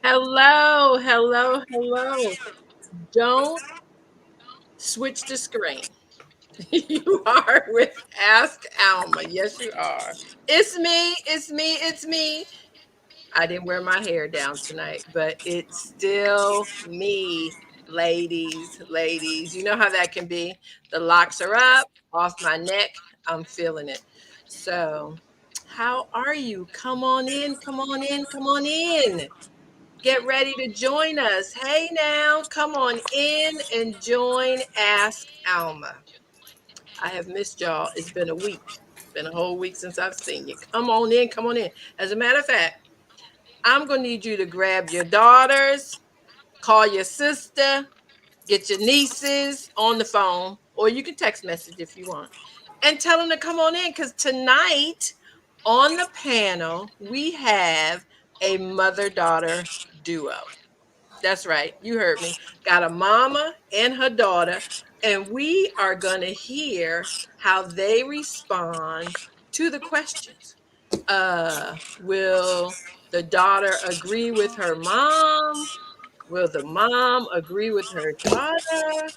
Hello, hello, hello. Don't switch the screen. You are with Ask Alma. Yes, you are. It's me, it's me, it's me. I didn't wear my hair down tonight, but it's still me, ladies, ladies. You know how that can be. The locks are up, off my neck. I'm feeling it. So, how are you? Come on in, come on in, come on in. Get ready to join us. Hey now, come on in and join Ask Alma. I have missed y'all. It's been a week. It's been a whole week since I've seen you. Come on in, come on in. As a matter of fact, I'm going to need you to grab your daughters, call your sister, get your nieces on the phone, or you can text message if you want, and tell them to come on in because tonight on the panel, we have a mother daughter duo. That's right. You heard me. Got a mama and her daughter, and we are going to hear how they respond to the questions. Will the daughter agree with her mom? Will the mom agree with her daughter?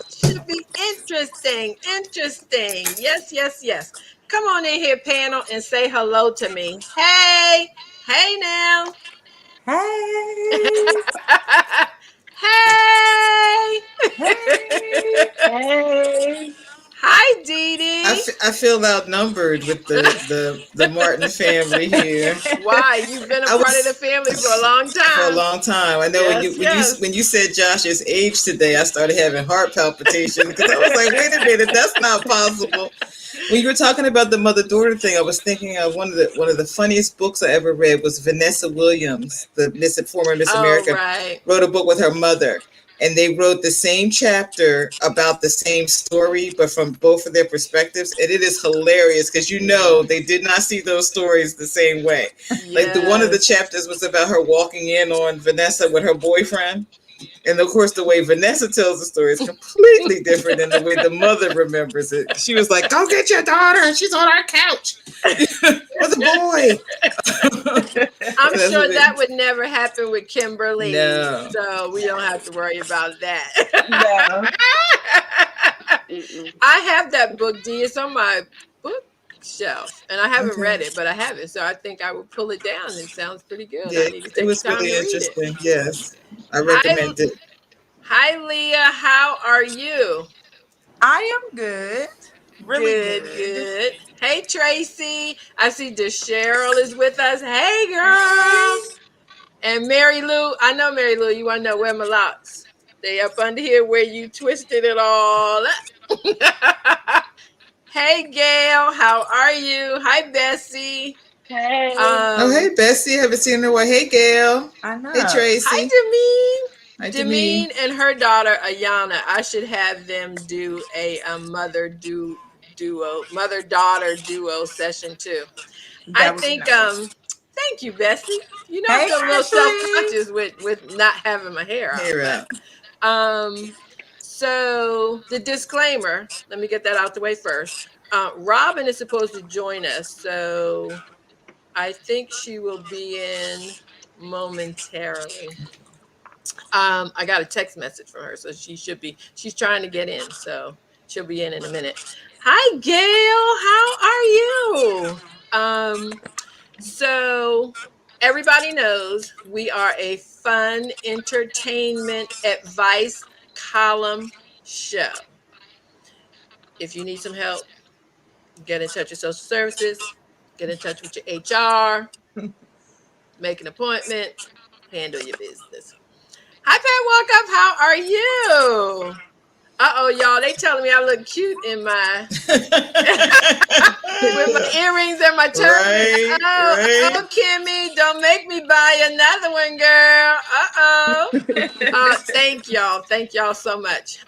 Should be interesting. Interesting. Yes, yes, yes. Come on in here, panel, and say hello to me. Hey, hey now. Hey, Hey. hey, Hey, Hi, Dee Dee. I feel outnumbered with the Martin family here. Why? You've been a I part of the was family for a long for a time. long time. I know Yes, yes. when you said Josh's age today, I started having heart palpitations because I was like, wait a minute, that's not possible. When you were talking about the mother daughter thing, I was thinking of one of the funniest books I ever read was Vanessa Williams, the former Miss Oh, America, right. wrote a book with her mother. And they wrote the same chapter about the same story, but from both of their perspectives. And it is hilarious because they did not see those stories the same way. Like the one of the Yes. chapters was about her walking in on Vanessa with her boyfriend. And of course, the way Vanessa tells the story is completely different than the way the mother remembers it. She was like, "Go get your daughter. She's on our couch with a boy." I'm That's sure what that it, would never happen with Kimberly, no. so we don't have to worry about that. no. Mm-mm. I have that book, D. It's on my bookshelf, and I haven't Okay. read it, but I have it, so I think I would pull it down. It sounds pretty good. I Yeah, need to it take the was time really to read it. interesting. Yes, I Hi, recommend it. hi, Leah. How are you? I am good, really Good, good. good. Hey, Tracy. I see DeCheryl is with us. Hey, girl. Hey, And Mary Lou, I know Mary Lou, you want to know where my locks? They up under here where you twisted it all up. Hey, Gail, how are you? Hi, Bessie. Hey, Oh, hey, Bessie, I haven't seen her in a while. Hey, Gail. I Hey, know. Tracy. Hi, Hi, Demeen. Demeen. Demeen and her daughter Ayana. I should have them do a mother daughter duo session too. I That would be think nice. thank you, Bessie. You know, I Hey, feel a little Ashley. self-conscious with not having my hair out, Hair but out. so the disclaimer, let me get that out the way first. Robin is supposed to join us, so I think she will be in momentarily. I got a text message from her, so she's trying to get in, so she'll be in a minute. Hi, Gail. How are you? So everybody knows we are a fun entertainment advice column show. If you need some help, get in touch with social services, get in touch with your HR, make an appointment, handle your business. Hi, Pat Walkup. How are you? Uh-oh, y'all. They telling me I look cute in my with my earrings and my turban. Right, Oh, right. oh, Kimmy, don't make me buy another one, girl. Uh-oh. Thank y'all. Thank y'all so much.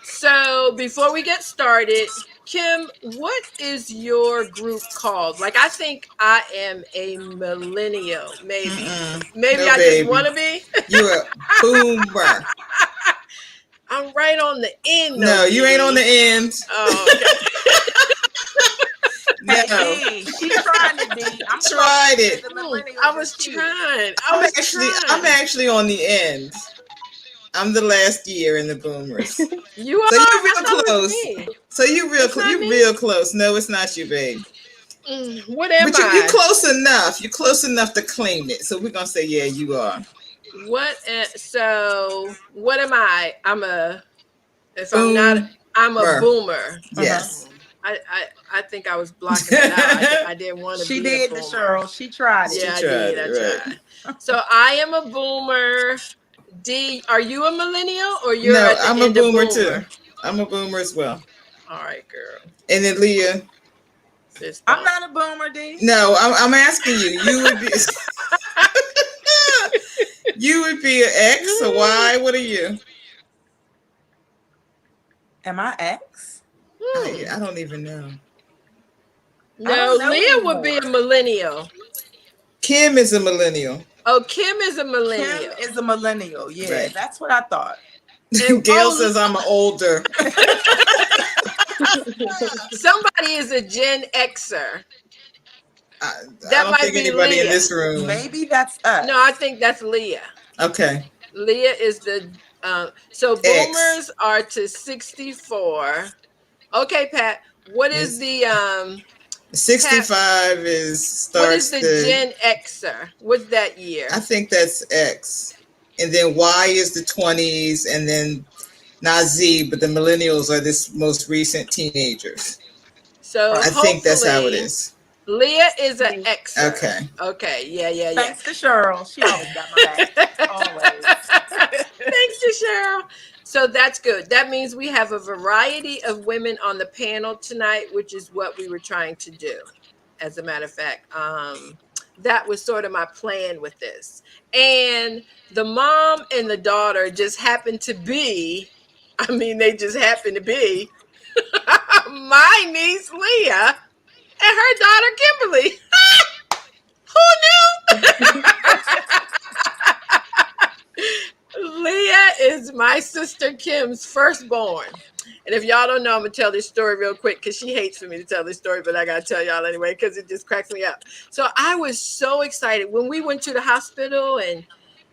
So before we get started, Kim, what is your group called? Like, I think I am a millennial, maybe. Mm-mm. Maybe No, I just baby. want to be. You're a boomer. I'm right on the end, though, No, you ain't on the Dee. end. Oh, okay. Hey, No. D. She's trying to D. I'm tried it. The millennials I are was cute. trying. I'm actually on the end. I'm the last year in the boomers. You are. So you're I real thought it was close. me. So you real It's not you me? real close. No, it's not you, babe. What am But you I? close enough. You're close enough to claim it. So we're gonna say, yeah, you are. So what am I? If I'm not, Boom. I'm a boomer. Yes. I think I was blocking that out. I didn't want to She be a did boomer. the Cheryl. She tried it. Yeah, She tried I it, right. tried. So I am a boomer. D, are you a millennial or you're No, at the I'm a end of boomer boomer? too. I'm a boomer as well. All right, girl. And then Leah. Fist I'm bump. not a boomer, D. No, I'm asking you. You would be you would be an X, a Y. What are you? Am I X? I don't even know. No, I don't know Leah would be a anymore. millennial. Kim is a millennial. Oh, Kim is a Kim millennial. is a millennial. Yeah, Right. that's what I thought. And, Gail says I'm older. somebody is a Gen Xer. I That don't might think be anybody in Leah. this room. Maybe that's us. No, I think that's Leah. Okay. Leah is the so boomers are to 64. Okay, Pat. What is the 65 what is starts the the Gen Xer? What's that year? I think that's X. And then Y is the 20s and then not Z, but the millennials are this most recent teenagers. So I think that's how it is. Leah is an Xer. Okay. Okay. Yeah. Thanks to Cheryl. She always got my back. Always. Thanks to Cheryl. So that's good. That means we have a variety of women on the panel tonight, which is what we were trying to do. As a matter of fact, that was sort of my plan with this. And the mom and the daughter just happened to be, they just happened to be my niece Leah and her daughter Kimberly. Who knew? Leah is my sister Kim's firstborn. And if y'all don't know, I'm going to tell this story real quick because she hates for me to tell this story, but I got to tell y'all anyway because it just cracks me up. So I was so excited when we went to the hospital and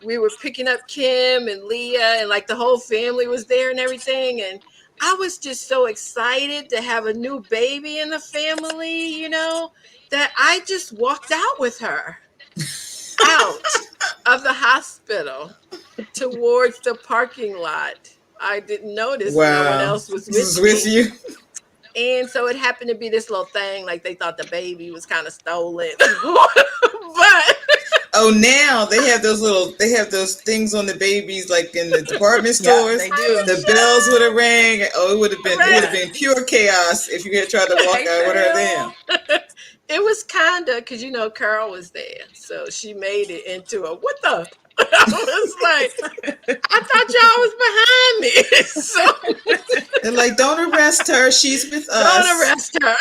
we were picking up Kim and Leah and like the whole family was there and everything. And I was just so excited to have a new baby in the family, that I just walked out with her out of the hospital towards the parking lot. I didn't notice no one else was with me. you. And so it happened to be this little thing, like they thought the baby was kind of stolen. But now they have those things on the babies like in the department stores. Yeah, they do. The bells would have rang. Oh, it would have been pure chaos if you had tried to walk out with her then. It was kinda because Carol was there. So she made it into a what the I was like, I thought y'all was behind me. So they're like, don't arrest her. She's with us. Don't arrest her.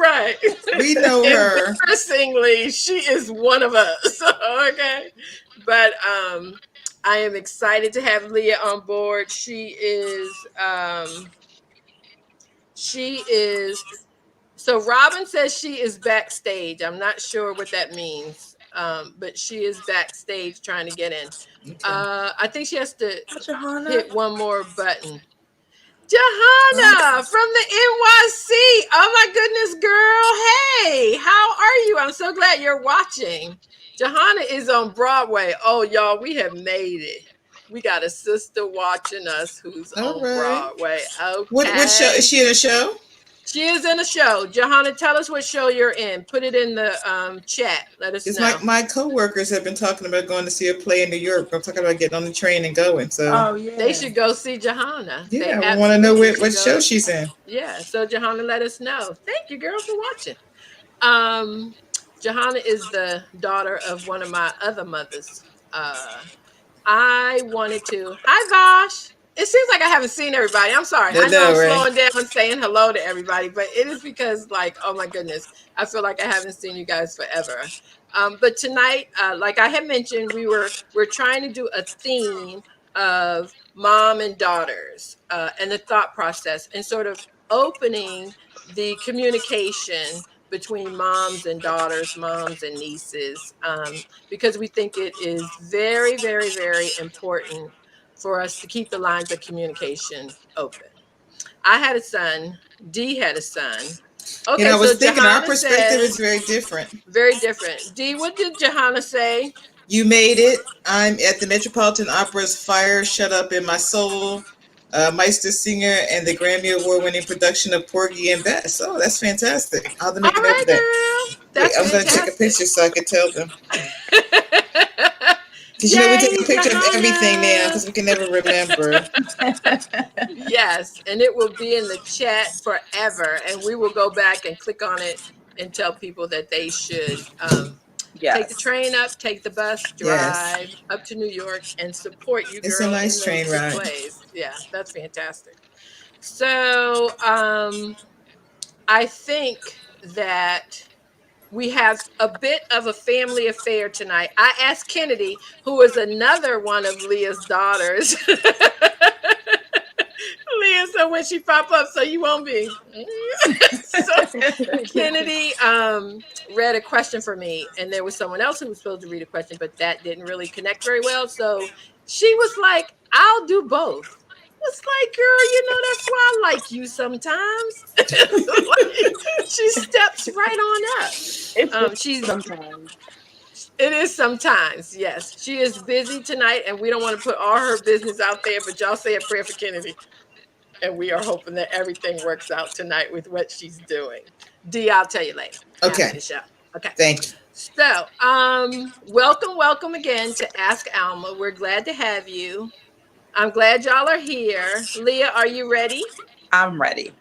Right. We know her. Embarrassingly, she is one of us. Okay. But I am excited to have Leah on board. She is so Robin says she is backstage. I'm not sure what that means. But she is backstage trying to get in. Okay. I think she has to Johanna. hit one more button. Johanna from the NYC. Oh my goodness, girl. Hey, how are you? I'm so glad you're watching. Johanna is on Broadway. Oh, y'all, we have made it. We got a sister watching us who's on Broadway. Okay. What show? Is she in a show? She is in a show. Johanna, tell us what show you're in. Put it in the chat. Let us know. My coworkers have been talking about going to see a play in New York. I'm talking about getting on the train and going. So they should go see Johanna. Yeah, I want to know what show she's in. Yeah, so Johanna, let us know. Thank you, girl, for watching. Johanna is the daughter of one of my other mothers. I wanted to. Hi, Vosh. It seems like I haven't seen everybody. I'm sorry. I know I'm slowing down saying hello to everybody, but it is because, like, oh my goodness, I feel like I haven't seen you guys forever. But tonight, like I had mentioned, we're trying to do a theme of mom and daughters and the thought process and sort of opening the communication between moms and daughters, moms and nieces, because we think it is very, very, very important for us to keep the lines of communication open. I had a son. D had a son. Okay, I so was thinking our Johanna perspective says is very different. very different. D, what did Johanna say? You made it. I'm at the Metropolitan Opera's Fire Shut Up in My Soul, Meister singer, and the Grammy Award winning production of Porgy and Bess. Oh, that's fantastic. I'll have to All make a note right, of that. girl. Wait, That's I'm going to take a fantastic. picture so I can tell them. Because we take Yay, a picture of everything now Johanna. because we can never remember. Yes, and it will be in the chat forever, and we will go back and click on it and tell people that they should take the Yes. train up, take the bus, Yes. drive up to New York, and support you, It's a girl, in nice those train good ride. ways. Yeah, that's fantastic. So I think that we have a bit of a family affair tonight. I asked Kennedy, who is another one of Leah's daughters. Leah, so when she pop up, so you won't be. So Kennedy read a question for me, and there was someone else who was supposed to read a question, but that didn't really connect very well. So she was like, "I'll do both." It's like, girl, that's why I like you sometimes. Like, she steps right on up. She's sometimes. it is sometimes, yes. She is busy tonight, and we don't want to put all her business out there, but y'all say a prayer for Kennedy. And we are hoping that everything works out tonight with what she's doing. D, I'll tell you later after Okay. the show. Okay. Thank you. So, welcome again to Ask Alma. We're glad to have you. I'm glad y'all are here. Leah, are you ready? I'm ready.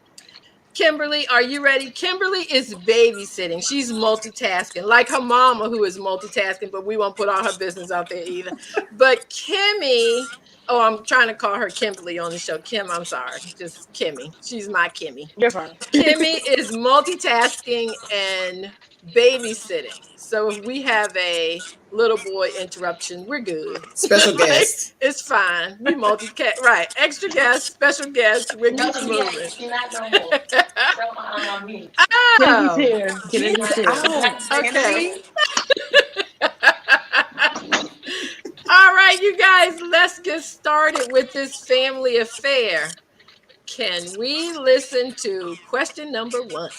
Kimberly, are you ready? Kimberly is babysitting. She's multitasking, like her mama, who is multitasking, but we won't put all her business out there either. But Kimmy, oh, I'm trying to call her Kimberly on the show. Kim, I'm sorry. Just Kimmy. She's my Kimmy. You're fine. Kimmy is multitasking and babysitting. So if we have a little boy interruption, we're good. Special Like, guest. it's fine. We multicast, right? Extra guest, special guest. We're keep it moving. She not no more. Grandma on me. Kennedy's Oh, here. Kennedy's here. Oh, okay. Kennedy. All right, you guys, let's get started with this family affair. Can we listen to question number 1?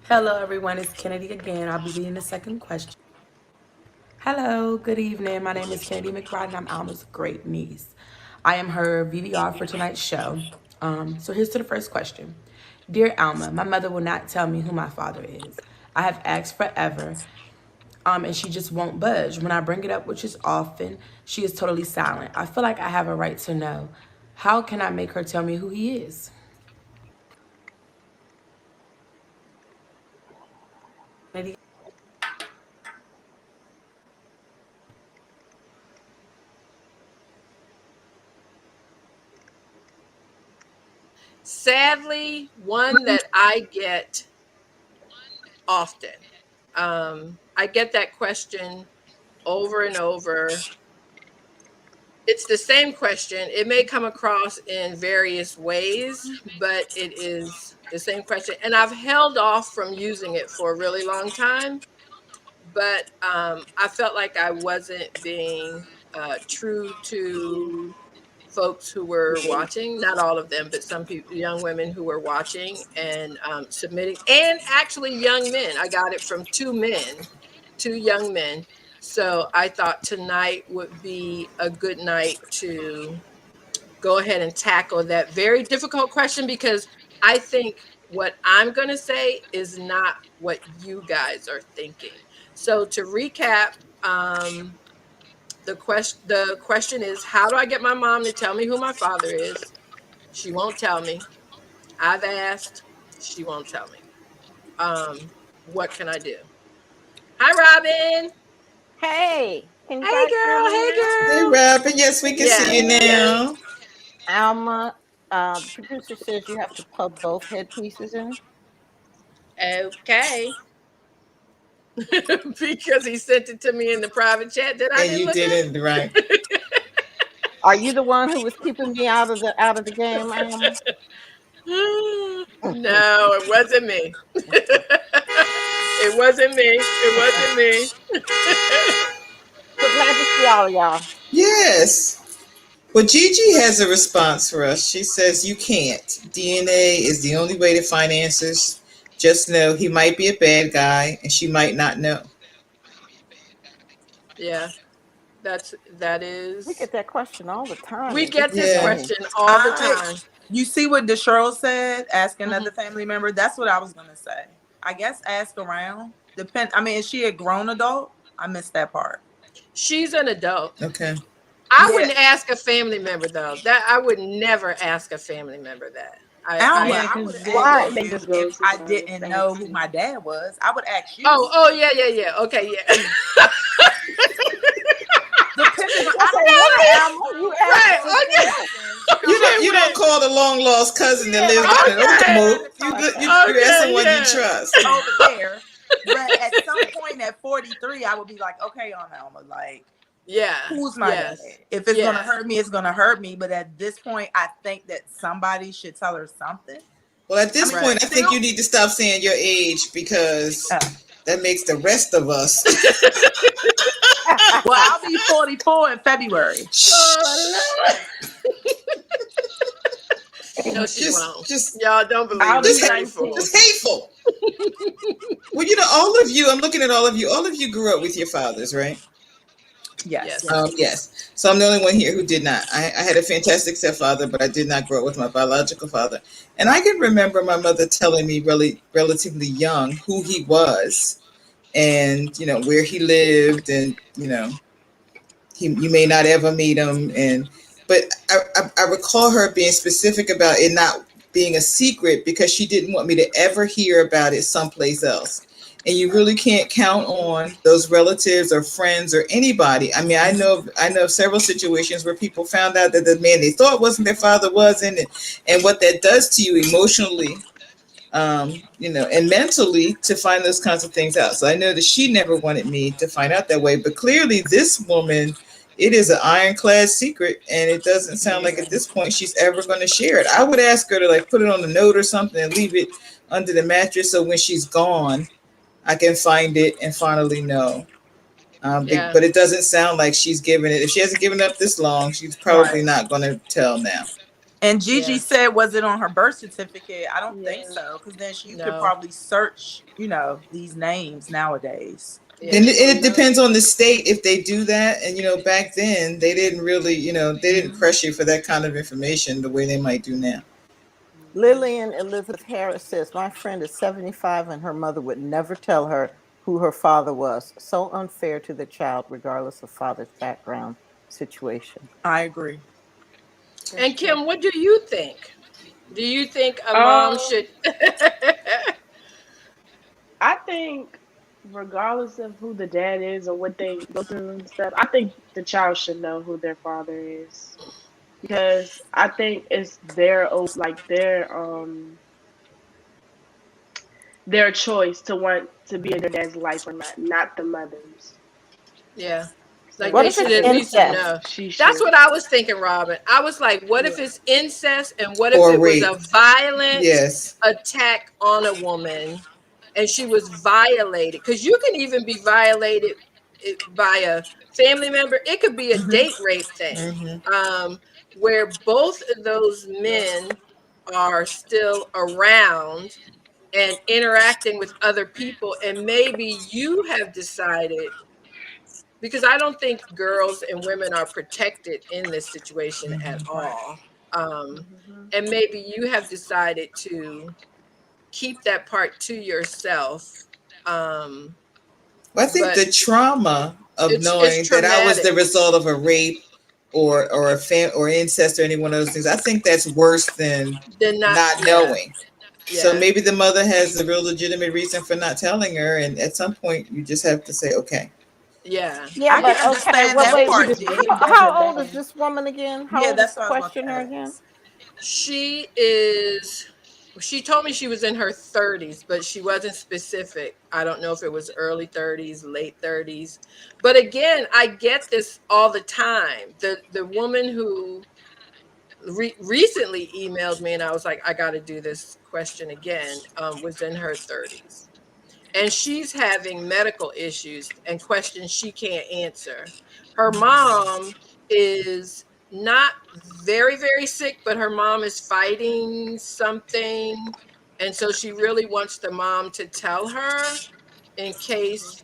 Hello, everyone. It's Kennedy again. I'll be reading the second question. Hello, good evening. My name is Kennedy McBride, and I'm Alma's great niece. I am her VDR for tonight's show. So here's to the first question. Dear Alma, my mother will not tell me who my father is. I have asked forever, and she just won't budge. When I bring it up, which is often, she is totally silent. I feel like I have a right to know. How can I make her tell me who he is? Sadly, one that I get often. I get that question over and over. It's the same question. It may come across in various ways, but it is the same question. And I've held off from using it for a really long time, but I felt like I wasn't being true to folks who were watching, not all of them, but some people, young women who were watching and submitting, and actually young men. I got it from 2 young men. So I thought tonight would be a good night to go ahead and tackle that very difficult question, because I think what I'm going to say is not what you guys are thinking. So to recap, the question is, how do I get my mom to tell me who my father is? She won't tell me. I've asked. She won't tell me. What can I do? Hi, Robin. Hey, can you Hey, guys hear girl. me Hey, now? Hey, girl. Robin. Yes, we can see Yes, you yes. now. Alma, the producer says you have to plug both headpieces in. Okay. Because he sent it to me in the private chat that I And didn't you look at. didn't, right? Are you the one who was keeping me out of the game, Alma? No, it wasn't me. It wasn't me. It wasn't me. So glad to see all of y'all. Yes. Well, Gigi has a response for us. She says, "You can't. DNA is the only way to find answers. Just know he might be a bad guy and she might not know." Yeah, that We is. get that question all the time. We Is it get this Yeah. DNA? question all the I, time. you see what Cheryl said? Ask another Mhm. family member. That's what I was gonna say. I guess ask around. Depend. I mean, is she a grown adult? I missed that part. She's an adult. Okay. I Yeah, wouldn't ask a family member though. That I would never ask a family member that. Alma, Yeah, I because would then ask Why? they you just go if to I the didn't know who fancy. my dad was. I would ask Oh, you. oh yeah, yeah, yeah. Okay, yeah. Depending on, I I say, don't why, want to ask Alma? You you. asked Right. everything Okay. else. You don't Okay. you don't Wait. call the long lost cousin that Yeah, lives like down I'm in not Okay. going Okomo. to You talk to you ask Okay. someone you Yeah. trust. over there. But at some point at 43, I would be like, okay, Aunt Alma, like, Yeah. who's my dad? Yes. If it's gonna Yeah. hurt me, it's gonna hurt me. But at this point, I think that somebody should tell her something. Well, at I this mean, Right. point, I think still, you need to stop saying your age because uh, that makes the rest of us. well, I'll be 44 in February. Oh, Lord. No, she just won't. just Y'all don't believe I'll her. be just She'll be fooled. 19. just hateful. Well, you know, all of you. I'm looking at all of you. All of you grew up with your fathers, right? Yes. Yes. Yes. So I'm the only one here who did not. I had a fantastic stepfather, but I did not grow up with my biological father. And I can remember my mother telling me really relatively young who he was and, where he lived and, you may not ever meet him. But I recall her being specific about it not being a secret because she didn't want me to ever hear about it someplace else. And you really can't count on those relatives or friends or anybody. I mean, I know of several situations where people found out that the man they thought wasn't their father wasn't, and what that does to you emotionally, and mentally to find those kinds of things out. So I know that she never wanted me to find out that way, but clearly this woman, it is an ironclad secret, and it doesn't sound like at this point she's ever going to share it. I would ask her to like put it on a note or something and leave it under the mattress so when she's gone, I can find it and finally know. Yeah. But it doesn't sound like she's given it. If she hasn't given up this long, she's probably Right. not going to tell now. And Gigi Yeah. said, was it on her birth certificate? I don't think Yeah. so, because then you could No. probably search, these names nowadays. Yeah. Then She it won't know. depends on the state if they do that. And back then they didn't really, they didn't press you for that kind of information the way they might do now. Lillian Elizabeth Harris says, my friend is 75 and her mother would never tell her who her father was. So unfair to the child, regardless of father's background situation. I agree. That's And true. Kim, what do you think? Do you think a mom Um, should? I think regardless of who the dad is or what they go through and stuff, I think the child should know who their father is because I think it's like their choice to want to be in their dad's life or not the mother's. Yeah. Like So What they if I should it's at think least incest? know. she That's should. what I was thinking, Robin. I was like, what if Yeah. it's incest and what if Or it was a rape. violent Yes. attack on a woman and she was violated? Because you can even be violated by a family member. It could be a Hmm. date rape thing, Hmm. um, where both of those men are still around and interacting with other people. And maybe you have decided, because I don't think girls and women are protected in this situation at Right. all. Um, Hmm. and maybe you have decided to keep that part to yourself. Um, Well, I think but the trauma of it's knowing that I was the traumatic. result of a rape or or incest or any one of those things, I think that's worse than They're not, not yeah, knowing. So yeah, maybe the mother has a real legitimate reason for not telling her, and at some point you just have to say, okay. yeah, Yeah, I can but yeah. okay. understand Well, that Maybe wait. she part, just G. want it better How old is than. this woman again? How Yeah, old is that's the what I was about to questioner again? ask. She told me she was in her 30s, but she wasn't specific. I don't know if it was early 30s, late 30s. But again, I get this all the time. The woman who recently emailed me, and I was like, I got to do this question again. Was in her 30s, and she's having medical issues and questions she can't answer. Her mom is not very sick, but her mom is fighting something, and so she really wants the mom to tell her in case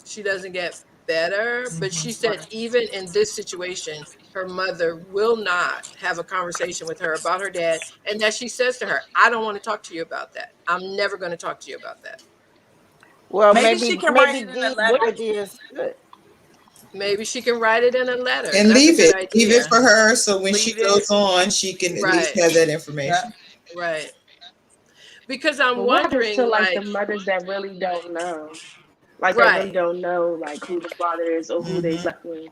she doesn't get better. But she said even in this situation, her mother will not have a conversation with her about her dad, and that she says to her, I don't want to talk to you about that. I'm never going to talk to you about that. Well, Maybe she can write it in a Dee's letter. idea is good. Maybe she can write it in a letter. And That's a leave good it. Leave it idea. for her, so when she Leave it. goes on, she can at least Right, have that Yeah. information. right. Because I'm But what happens to wondering, like the like, mothers that really don't know? Like that really right, don't know like who the father is or who they Hmm. slept with.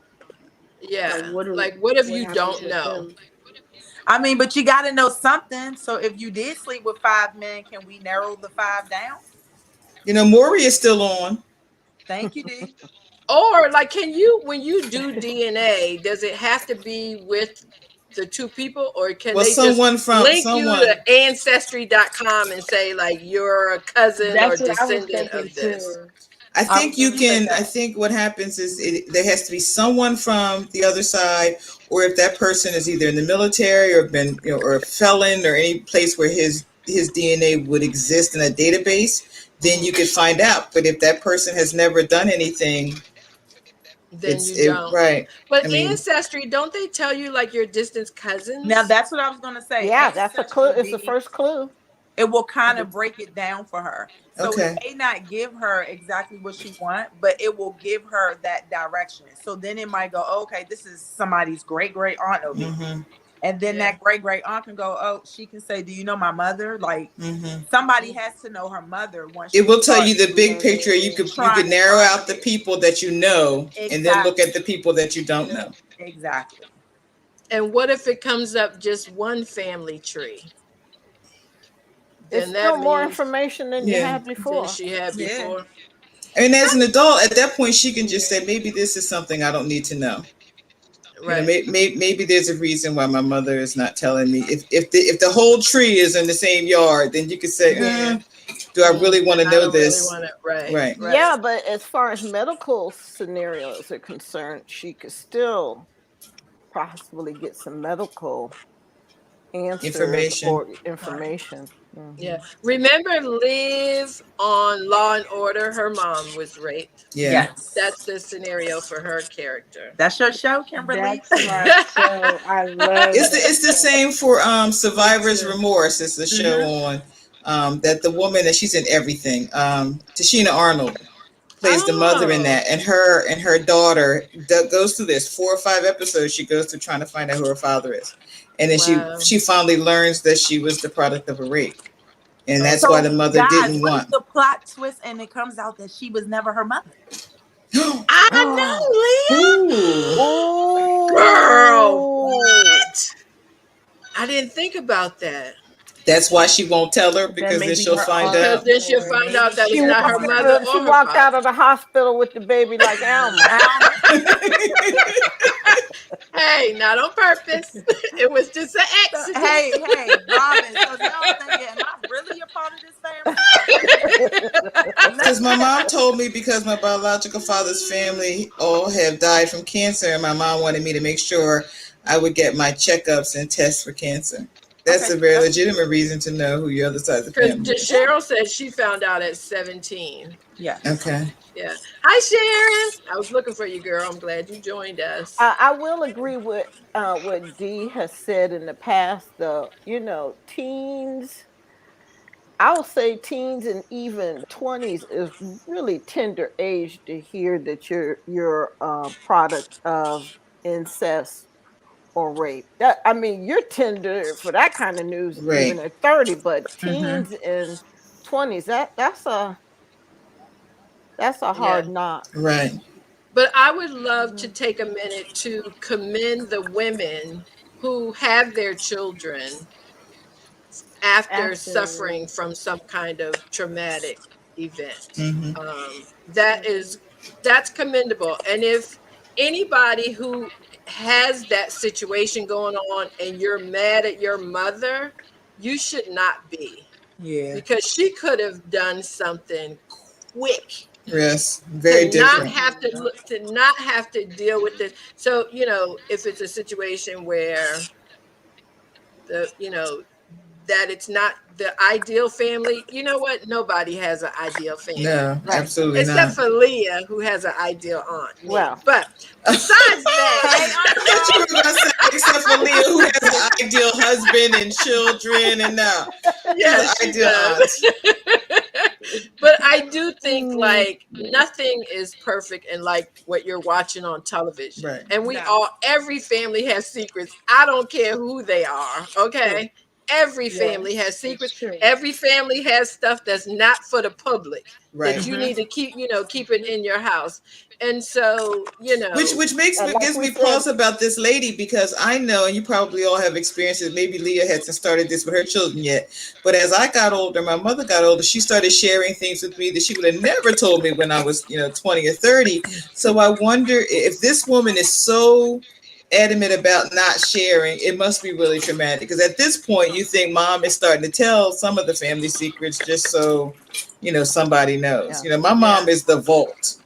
Like yeah. Like, what if what you happens don't with know? them? I mean, but you got to know something. So if you did sleep with 5 men, can we narrow the 5 down? Maury is still on. Thank you, D. Or like, can you, when you do DNA, does it have to be with the two people, or can Well, they just someone from link you to someone. ancestry.com and say like you're a cousin or That's what I was descendant thinking of this? too. I I was think you going to say can. I that. think what happens is there has to be someone from the other side, or if that person is either in the military or been, or a felon or any place where his DNA would exist in a database, then you could find out. But if that person has never done anything, Then you it don't. right. I But mean, ancestry, don't they tell you like your distant Now, cousins? that's what I was going to say. Yeah, that's a clue. Ancestry, It's the D, first clue. it will kind of break it down for her. So it okay. may not give her exactly what she want, but it will give her that direction. So then it might go, oh, okay, this is somebody's great great aunt over here. Hmm. And then Yeah. that great great aunt can go, oh, she can say, do you know my mother? Like Hmm. somebody has to know her mother once It she will tell you starts the big picture. You trying could to narrow find out the it. people that you know, and then look Exactly. at the people that you don't know. Exactly. And what if it comes up just one family tree? It's Then still that more means information than you Yeah. had than before. she had Yeah. before. I mean, as an adult, at that point, she can just say, maybe this is something I don't need to know. Right. Maybe there's a reason why my mother is not telling me. If the whole tree is in the same yard, then you could say, Yeah. do I really want to I know don't really this? want to. Right. Right. Right. Yeah, but as far as medical scenarios are concerned, she could still possibly get some medical answers Information. or information. Yeah. Hmm. Remember Liv on Law and Order? Her mom was raped. Yeah. Yes. That's the scenario for her character. That's your show, Kimberly. That's my show. I love that It's the show. same for Me Survivor's too. Remorse. It's the show Mm-hmm. on that the woman that she's in everything. Tashina Arnold plays the mother in Oh, that, and her daughter goes through this 4 or 5 episodes. She goes through trying to find out who her father is, and then she wow. she finally learns that she was the product of a rape, and that's why Okay. the So, mother guys, didn't what is want. the plot twist? And it comes out that she was never her mother. I Ooh, know, Leah. Girl, Oh, what? I didn't think about that. that's why she won't tell her, That because may then be she'll her find arc Because out. then she'll for find Maybe out that she it's she was not her walked never mother her out, she or her walked out father. of the hospital with the baby like Alma. Alma. Hey, not on purpose. It was just an So, accident. hey, Robin. So y'all thinking, am I really a part of this family? Or let Because me my mom told me, because my biological father's family all have died from cancer, and my mom wanted me to make sure I would get my checkups and tests for cancer. That's okay, a so very that's legitimate reason to know who your other side of the Because family is. Yeah. Cheryl said she found out at 17. yes. Okay. Yeah. Hi, Sharon. I was looking for you, girl. I'm glad you joined us. I will agree with what Dee has said in the past. Teens. I will say teens and even 20s is really tender age to hear that you're a product of incest or rape. That, I mean, you're tender for that kind of news even Right. at 30, but Mm-hmm. teens and 20s, that's a Yeah. hard knock. Right. But I would love to Mhm. take a minute to commend the women who have their children after After suffering from some kind of traumatic event. Mm-hmm. That is, that's commendable. And if anybody who has that situation going on and you're mad at your mother, you should not be, Yeah. because she could have done something quick Yes. to Very not different. have to deal with this. So, if it's a situation where the that it's not the ideal family, you know what? Nobody has an ideal family. No, Right. absolutely Except not. for Leah, who has an ideal aunt, me. Well, But besides Hey, that, Aunt I thought you Joe. were going to say, except for Leah, who has an ideal husband and children, and now she's an yeah, she ideal does. aunt. But I do think mm, like nothing is perfect in like what you're watching on television. Right. And No. every family has secrets. I don't care who they are. true. Okay. Every family has Yes, it's secrets. true. Every family has stuff that's not for the public that Right. you Mm-hmm. need to keep it in your house. And so, Which makes And me like gives we me said, pause about this lady, because I know, and you probably all have experiences. Maybe Leah hasn't started this with her children yet, but as I got older, my mother got older. She started sharing things with me that she would have never told me when I was 20 or 30. So I wonder if this woman is so adamant about not sharing, it must be really traumatic, because at this point you think mom is starting to tell some of the family secrets just so somebody knows. yeah. My yeah, mom is the vault,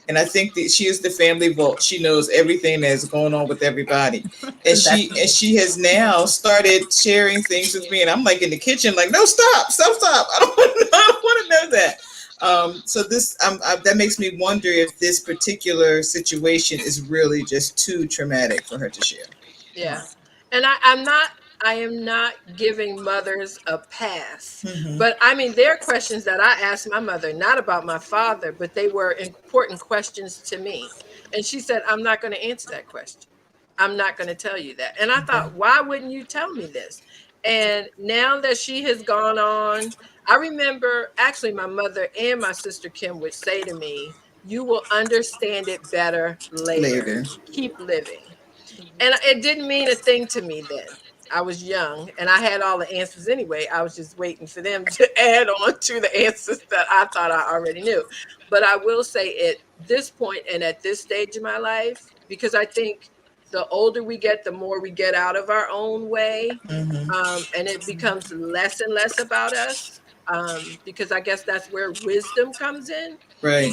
and I think that she is the family vault. She knows everything that's going on with everybody, and That's she has now started sharing things with me. And I'm like in the kitchen, like, no, stop, stop, stop! I don't want to know that. So that makes me wonder if this particular situation is really just too traumatic for her to share. yeah. And I am not giving mothers a pass. Mm-hmm. But I mean, there are questions that I asked my mother, not about my father, but they were important questions to me. And she said, I'm not going to answer that question. I'm not going to tell you that. And I Okay. thought, why wouldn't you tell me this? And now that she has gone on, I remember actually my mother and my sister Kim would say to me, you will understand it better later. Later. Keep living. And it didn't mean a thing to me then. I was young and I had all the answers anyway. I was just waiting for them to add on to the answers that I thought I already knew. But I will say at this point and at this stage in my life, because I think the older we get, the more we get out of our own way. Mm-hmm. And it becomes less and less about us, because I guess that's where wisdom comes in. Right.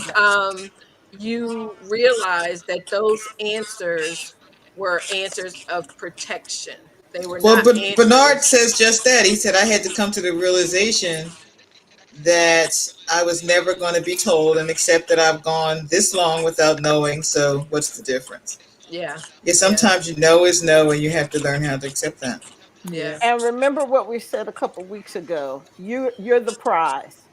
You realize that those answers were answers of protection. They were Well, not but Bernard answers. says just that. He said I had to come to the realization that I was never going to be told, and accept that I've gone this long without knowing. So what's the difference? Yeah, Yeah, yeah, sometimes know is no, and you have to learn how to accept that. yeah. yeah. And remember what we said a couple weeks ago. You're the prize.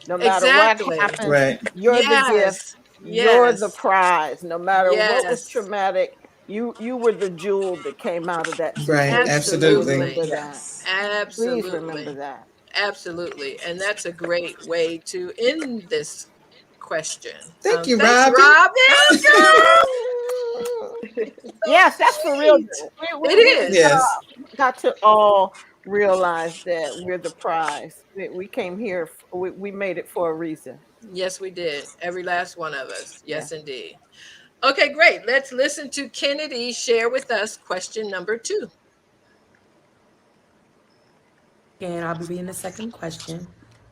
No matter what Exactly. happens, Right. you're the gift. Yes, You're the yes, prize. No matter what was yes. traumatic, you were the jewel that came out of that Right. situation. Absolutely. Remember Absolutely. that. Yes. Please remember Absolutely. that. Absolutely. And that's a great way to end this question. Thank you, Thanks, Robbie. Robin. Yes, that's for real. Sweet. We, It we, we is. Yes. got to all realize that we're the prize. We came here. We made it for a reason. Yes, we did. Every last one of us. Yeah. Yes, indeed. Okay, great. Let's listen to Kennedy share with us question number 2. Again, I'll be reading the second question.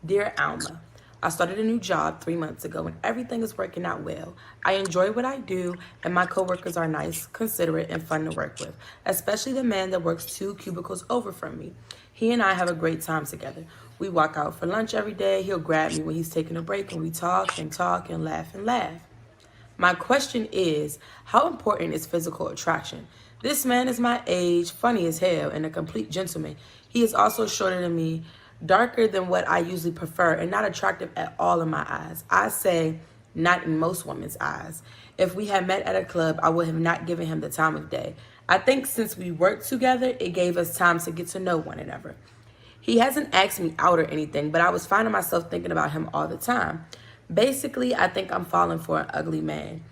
Dear Alma, I started a new job 3 months ago and everything is working out well. I enjoy what I do and my coworkers are nice, considerate, and fun to work with, especially the man that works 2 cubicles over from me. He and I have a great time together. We walk out for lunch every day. He'll grab me when he's taking a break and we talk and laugh and laugh. My question is, how important is physical attraction? This man is my age, funny as hell, and a complete gentleman. He is also shorter than me, darker than what I usually prefer, and not attractive at all in my eyes. I say, not in most women's eyes. If we had met at a club, I would have not given him the time of day. I think since we worked together, it gave us time to get to know one another. He hasn't asked me out or anything, but I was finding myself thinking about him all the time. Basically, I think I'm falling for an ugly man.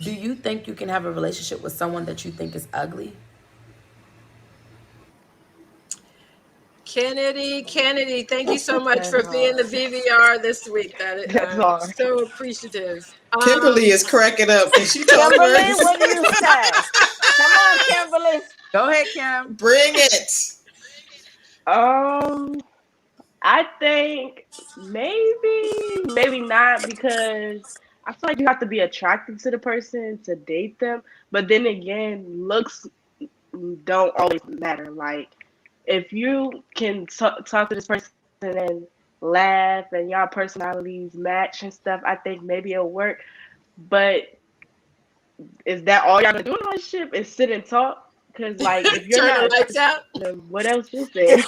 Do you think you can have a relationship with someone that you think is ugly? Kennedy, thank you so much That's for being the hard. VVR this week. That That's I'm hard. so appreciative. Kimberly is cracking up. Can she talk Kimberly, first? what do you say? Come on, Kimberly. Go ahead, Kim. Bring it. I think maybe not, because I feel like you have to be attracted to the person to date them. But then again, looks don't always matter. Like, if you can talk to this person and laugh and y'all personalities match and stuff, I think maybe it'll work. But is that all y'all gonna do in a relationship? Is sit and talk? Because, like, if you're Turn not the lights attracted, out. then what else is there?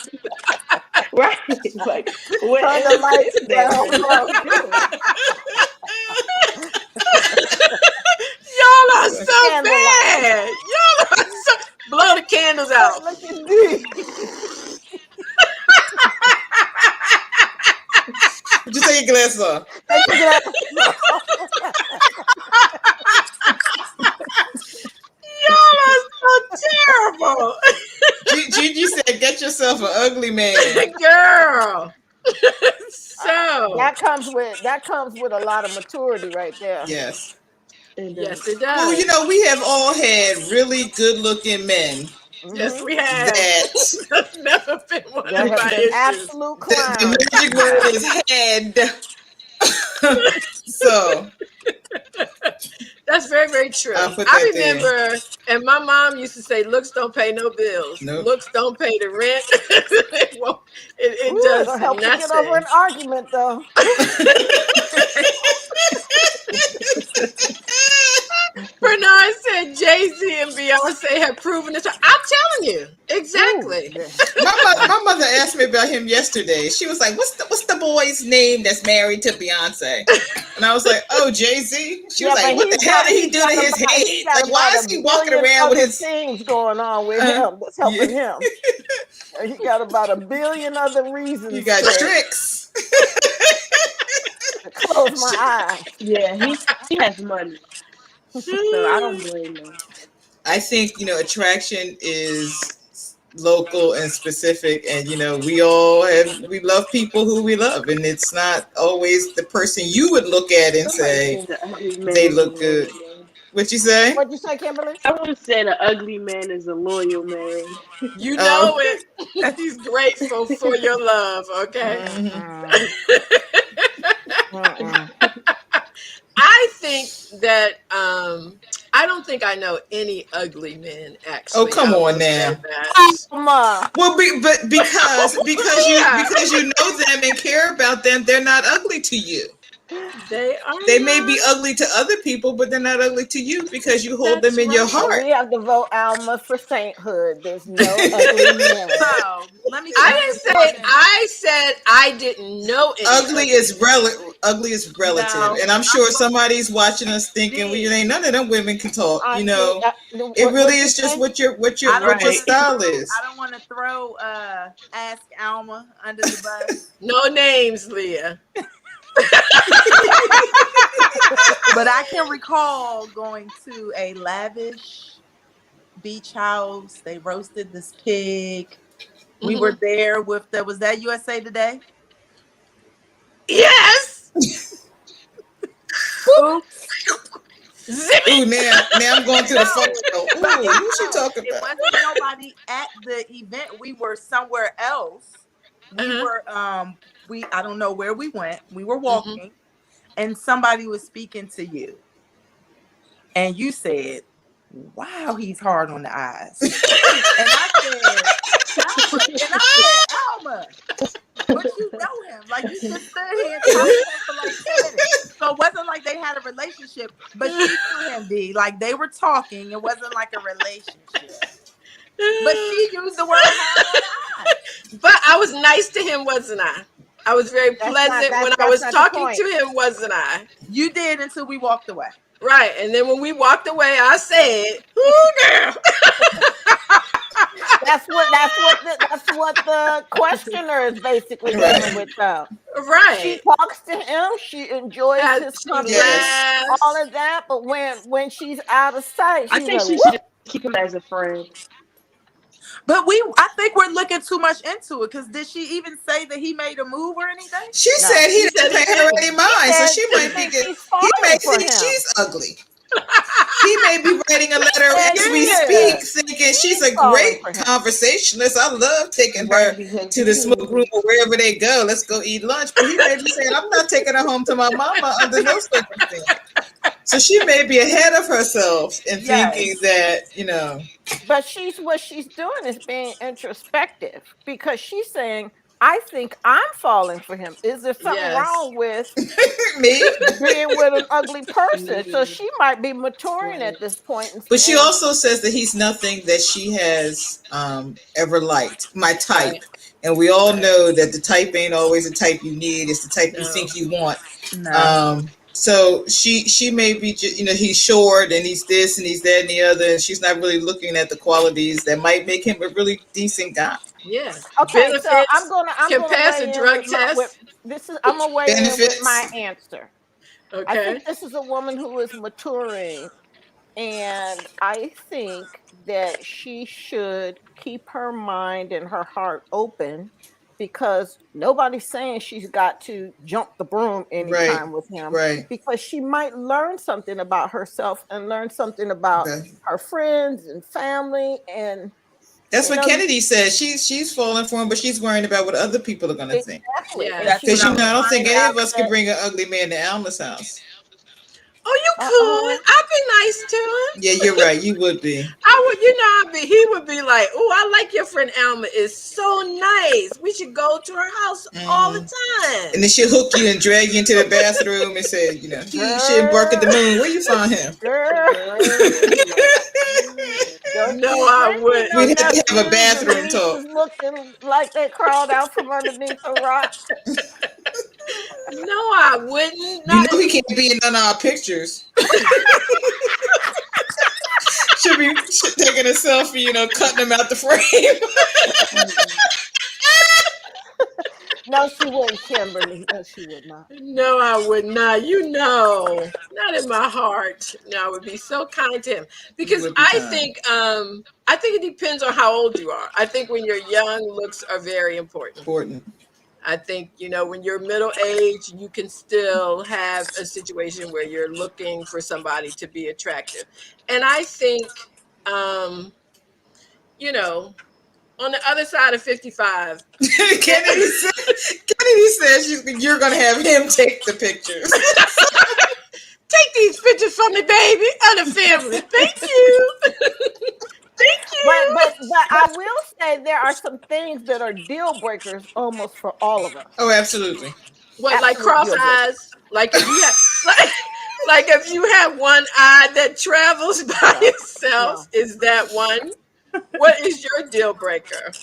Right? Like, what Turn the else lights is there? down low. Y'all are so Candlelight. bad. Y'all are so. Blow the candles out. Look at me. Just take your glasses off. Take your glasses off. Y'all are so terrible. Gigi said, "Get yourself an ugly man." Girl. So that comes with a lot of maturity right there. Yes. yes, it Well, does. we have all had really good-looking men Yes, we have. that That's never been one That of have my been issues. absolute clowns. the magic word is head. So That's very, very true. I'll put I that there. remember, and my mom used to say, "Looks don't pay no bills. Nope. Looks don't pay the rent." It Ooh, does it'll help you get over nothing. an argument, though. Bernard said Jay-Z and Beyonce have proven this. I'm telling you, exactly. Ooh, yeah. My mother asked me about him yesterday. She was like, "What's the boy's name that's married to Beyonce?" And I was like, "Oh, Jay-Z." She was like, "What the hell did he do to his head? Like, why is he walking around with his things going on with him that's helping him? He got about 1 billion other reasons. You got tricks." To close my eyes. Yeah, he has money, so I don't blame him. I think attraction is local and specific, and we love people who we love, and it's not always the person you would look at and say they look good. What you say? What'd you say, Kimberly? I would say the ugly man is a loyal man. You know it. He's grateful for your love. Okay. I think that I don't think I know any ugly men actually. Oh, come on now. Alma. Well, but because you know them and care about them, they're not ugly to you. They may be ugly to other people, but they're not ugly to you because you hold them in your heart. We have to vote Alma for sainthood. There's no ugly men. So let me. I didn't say. I said I didn't know any. Ugly is relative, No, and I'm sure somebody's watching us thinking, "Well, ain't none of them women can talk." It really is just what your style is. I don't want to throw Ask Alma under the bus. No names, Leah. But I can recall going to a lavish beach house. They roasted this pig. We were there with was that USA Today? Yes. Oops. Ooh, now I'm going to the photo. Ooh, who's she talking It about? wasn't nobody at the event. We were somewhere else. We were I don't know where we went. We were walking and somebody was speaking to you. And you said, "Wow, he's hard on the eyes." And I said, "Alma, but you know him. Like, you just stood here and talked to him for like 10 minutes." So it wasn't like they had a relationship, but she knew him, B. Like, they were talking. It wasn't like a relationship. But she used the word hard on the eyes. But I was nice to him, wasn't I? I was very pleasant when I was talking to him, wasn't I? You did until we walked away. Right. And then when we walked away, I said, "Ooh, girl." That's what the questioner is basically dealing with. Right. She talks to him. She enjoys his company, all of that. But when she's out of sight, I think she should keep him as a friend. But I think we're looking too much into it, because did she even say that he made a move or anything? She said he didn't pay her any mind, so she might be he may think she's ugly. He may be writing a letter as we speak, thinking she's a falling great for him. conversationalist. I love taking her Right, because to the smoke room or wherever they go. Let's go eat lunch. But he may be saying, I'm not taking her home to my mama under no circumstance. So she may be ahead of herself and thinking that, But what she's doing is being introspective, because she's saying, I think I'm falling for him. Is there something Yes. wrong with me being with an ugly person? So she might be maturing at this point. But she also says that he's nothing that she has ever liked. My type. Right. And we all know that the type ain't always the type you need. It's the type you No. think you want. No. So she may be, he's short and he's this and he's that and the other, and she's not really looking at the qualities that might make him a really decent guy. Yeah. Okay, Benefits. so I'm can gonna pass weigh a in drug with test. I'm gonna weigh in with Benefits. my answer. I Okay. think this is a woman who is maturing, and I think that she should keep her mind and her heart open, because nobody's saying she's got to jump the broom anytime with him, Right. because she might learn something about herself and learn something about Okay. her friends and family. And That's what Kennedy says. She's falling for him, but she's worrying about what other people are going to think. exactly. Yeah. And That's she what Because I don't think find any out of us that- can bring an ugly man to Alma's house. Oh, you Uh-oh. could. I'd be nice to him. Yeah, you're right. You would be. I would, he would be like, oh, I like your friend Alma. Is so nice. We should go to her house all the time. And then she'll hook you and drag you into the bathroom and say, he shouldn't bark at the moon. Where you find him? No, I wouldn't. We'd have to have a bathroom talk. Looking like they crawled out from underneath a rock. No, I wouldn't. You know he can't be in none of our pictures. Should be taking a selfie, cutting him out the frame. No, she wouldn't, Kimberly. No, she would not. No, I would not. Not in my heart. No, I would be so kind to him, because I think it depends on how old you are. I think when you're young, looks are very important. I think, when you're middle age, you can still have a situation where you're looking for somebody to be attractive. And I think, on the other side of 55. Kennedy says you're going to have him take the pictures. Take these pictures from me, baby, and the family. Thank you. Thank you. But I will say there are some things that are deal breakers almost for all of us. Oh, absolutely. What, like cross eyes? Like if you have, like if you have one eye that travels by itself, is that one? What is your deal breaker?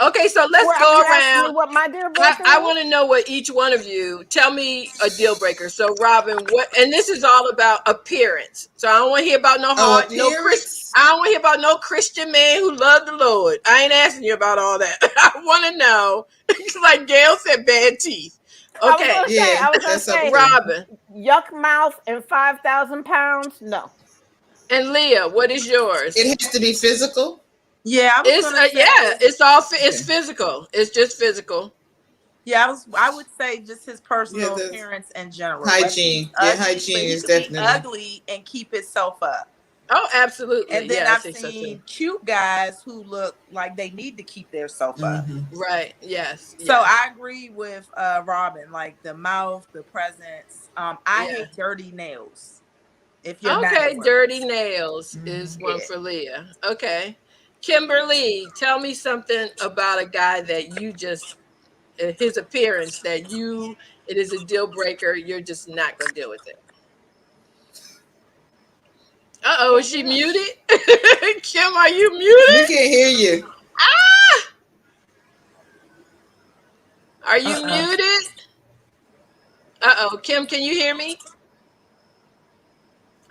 Okay, so let's go around. What my deal breaker I want to know what each one of you tell me a deal breaker. So, Robin, and this is all about appearance. So I don't want to hear about no heart, I don't want to hear about no Christian man who loved the Lord. I ain't asking you about all that. I want to know, like Gail said, bad teeth. Okay, I was gonna say, Robin, yuck mouth and 5,000 pounds. No. And Leah, what is yours? It has to be physical. Yeah, it's physical. It's just physical. Yeah, I would say just his personal appearance in general. Hygiene. Hygiene is definitely ugly and keep itself up. Oh, absolutely. And then I've seen cute guys who look like they need to keep their self up. Right. Yes. So I agree with Robin, like the mouth, the presence. I hate dirty nails. If you're not dirty nails is one for Leah. Okay. Kimberly, tell me something about a guy that you just, his appearance, that it is a deal breaker. You're just not going to deal with it. Uh-oh, is she muted? Kim, are you muted? We can't hear you. Are you muted? Uh-oh, Kim, can you hear me?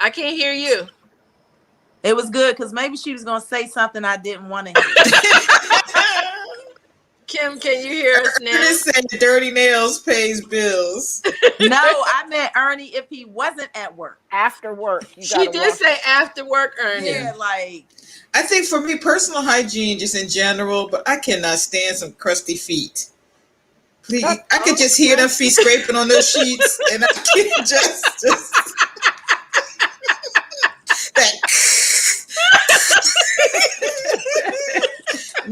I can't hear you. It was good because maybe she was going to say something I didn't want to hear. Kim, can you hear us now? This said dirty nails pays bills. No, I meant Ernie if he wasn't at work. After work. She did say after work, Ernie. Yeah, like. I think for me, personal hygiene just in general, but I cannot stand some crusty feet. Please, I could just hear them feet scraping on those sheets, and I can just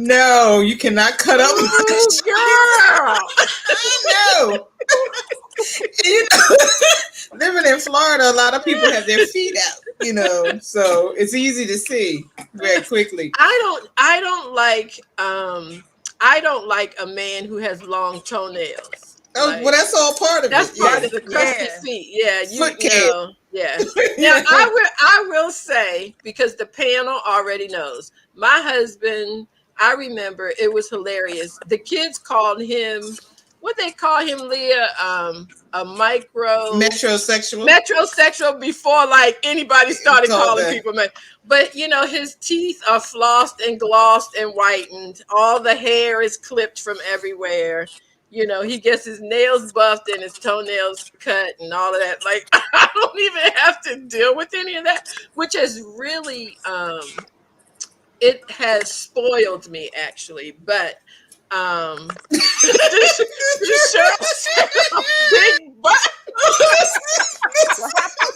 No, you cannot cut up. Oh, girl. No. You know, living in Florida, a lot of people have their feet out, you know, so it's easy to see very quickly. I don't like a man who has long toenails. Oh, Like, well, that's all part of that's it. part Yeah. of the crusty Yeah. feet. Yeah, Foot you care. know, yeah. Now Yeah. I will say, because the panel already knows, my husband, I remember it was hilarious. The kids called him, what they call him, Leah, a metrosexual before like anybody started Called calling that. people man. But you know, his teeth are flossed and glossed and whitened. All the hair is clipped from everywhere. You know, he gets his nails buffed and his toenails cut and all of that. Like, I don't even have to deal with any of that, which has really it has spoiled me actually. But this Cheryl said a big butt. What happened?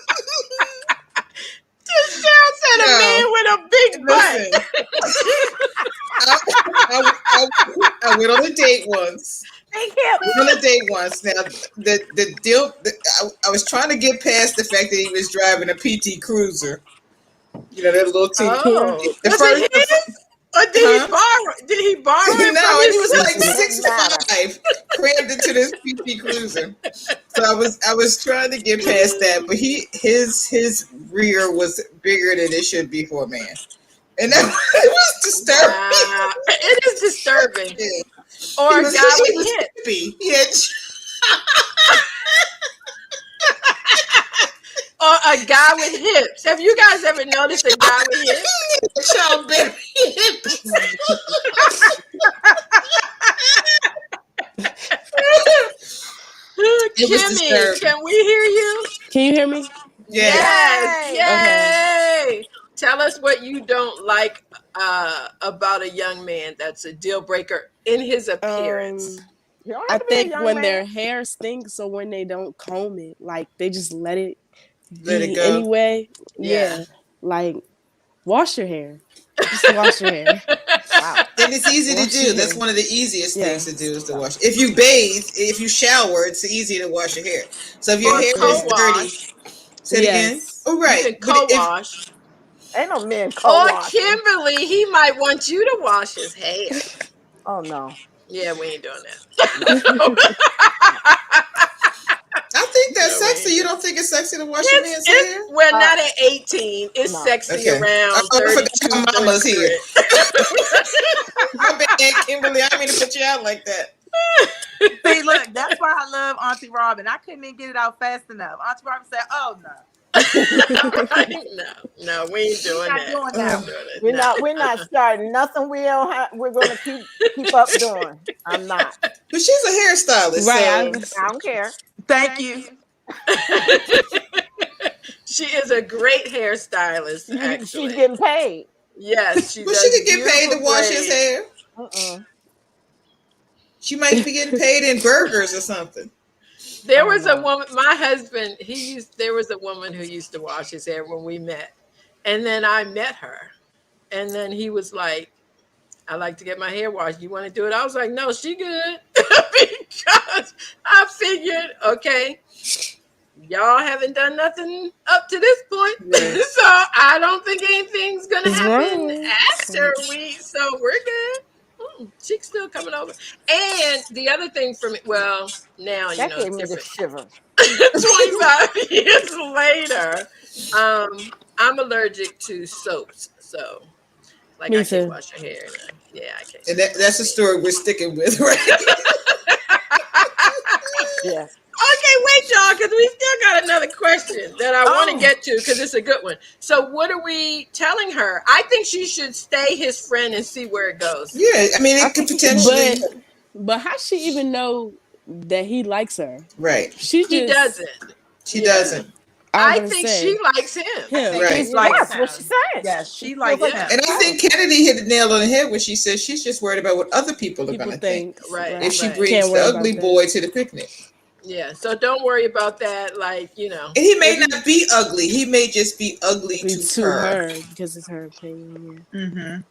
Cheryl said a man with a big butt. Listen, I went on a date once. Thank you. On a date once. Now, the deal, I was trying to get past the fact that he was driving a PT Cruiser. You know, that little teeny. Oh, The was first, it his? Or did he borrow? Did he borrow it no, from and his he was sister? like 6'5", crammed into this PT Cruiser. So I was trying to get past that, but his rear was bigger than it should be for a man, and that it was disturbing. Wow. It is disturbing. Yeah. Or He a was- guy he with was hips. hippie. He had Or a guy with hips. Have you guys ever noticed a guy with hips? childbearing hips. It was Kimmy, disturbing. can we hear you? Can you hear me? Yes. Yay. Yay. Tell us what you don't like about a young man that's a deal breaker in his appearance. You don't I have to be a think young when man. their hair stinks or when they don't comb it, like they just let it Let it be go. anyway. Yeah. Yeah. Like wash your hair. Just wash your hair. Wow. And it's easy to Wash do. your That's hair. one of the easiest Yeah. things to do is to wash. If you bathe, if you shower, it's easy to wash your hair. So if your Or hair is dirty, co-wash. say it again. Yes. Oh, You right. can But if co-wash. Ain't no men Or co-washing. Kimberly, he might want you to wash his hair. Oh no. Yeah, we ain't doing that. I think that's No, we sexy. ain't You doing don't think it's sexy to wash your man's hair? We're not at 18. It's No. sexy Okay. around I 32, forgot how mama's here. 33. My bad, Kimberly. I didn't mean to put you out like that. See, look, that's why I love Auntie Robin. I couldn't even get it out fast enough. Auntie Robin said, "Oh no, No, we ain't doing not that. doing We that. ain't doing it. We're No. not. We're not starting nothing. We're gonna keep up doing. I'm not. But she's a hairstylist, Right. so I don't care. Thank you." She is a great hairstylist, She's actually. getting paid. Yes, she well, does. she could get paid to beautiful wash his braids. hair. Mm-mm. She might be getting paid in burgers or something. There Oh, was no. a woman, my husband, there was a woman who used to wash his hair when we met. And then I met her. And then he was like, I like to get my hair washed. You want to do it? I was like, no, she good. Because I figured, okay, y'all haven't done nothing up to this point. Yeah. So I don't think anything's going to happen Right. after so we're good. She's still coming over. And the other thing for me, well, now, That gave it's me the different. shivers. 25 years later, I'm allergic to soaps. So, like, Me I can't too. wash your hair. Yeah, I can't. And that's a story we're sticking with, right? Yeah. Okay, wait, y'all, because we still got another question that I want to get to because it's a good one. So, what are we telling her? I think she should stay his friend and see where it goes. Yeah, I mean, it could potentially. But how she even know that he likes her? Right. She He just doesn't. She Yeah. doesn't. I think she likes him. Right. He's like, That's what she said. yes, she likes him. And I think Kennedy hit the nail on the head when she said she's just worried about what other people are going to think. Right. If she right. brings Can't the worry ugly about boy to the picnic. Yeah, so don't worry about that. Like, And he may not be ugly. He may just be ugly to her. because it's her opinion. Mm-hmm.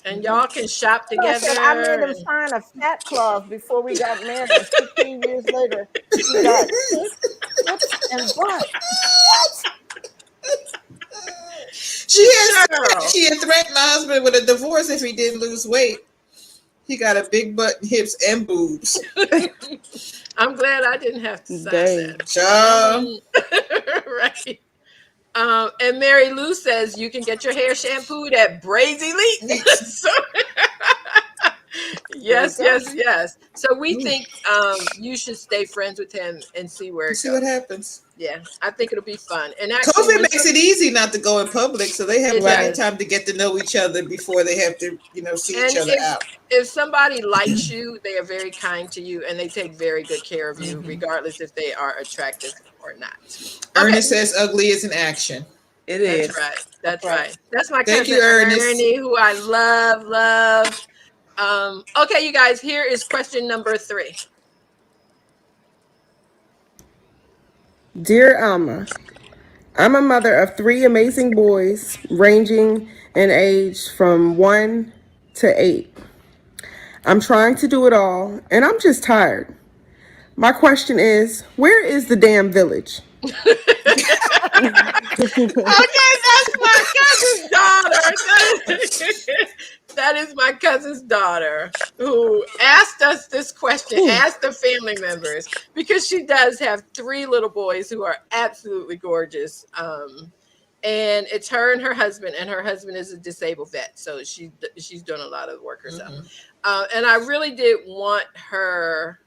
And y'all can shop I said I made together. him sign a fat clause before we got married. And 15 years later, he got pink hips and butt. What? Cheryl. She had threatened my husband with a divorce if he didn't lose weight. He got a big butt, hips, and boobs. I'm glad I didn't have to sign Dang. that. Child. Right. And Mary Lou says you can get your hair shampooed at Braids Elite. So, yes, yes, yes. So we think you should stay friends with him and see where it See goes. what happens. Yeah, I think it'll be fun. And actually, COVID makes it easy not to go in public, so they have It plenty of does. time to get to know each other before they have to, see each And other out. if somebody likes you, they are very kind to you and they take very good care of you, regardless if they are attractive or not. Okay, Ernest says ugly is an action. It that's is. right. That's right. That's my Thank cousin you, Ernest. Ernie, who I love. Okay, you guys, here is question number 3. Dear Alma, I'm a mother of 3 amazing boys ranging in age from 1 to 8. I'm trying to do it all, and I'm just tired. My question is, where is the damn village? Okay, that's my cousin's daughter. That is my cousin's daughter who asked us this question, asked the family members, because she does have 3 little boys who are absolutely gorgeous. And it's her and her husband is a disabled vet, so she's doing a lot of work herself. And I really did want her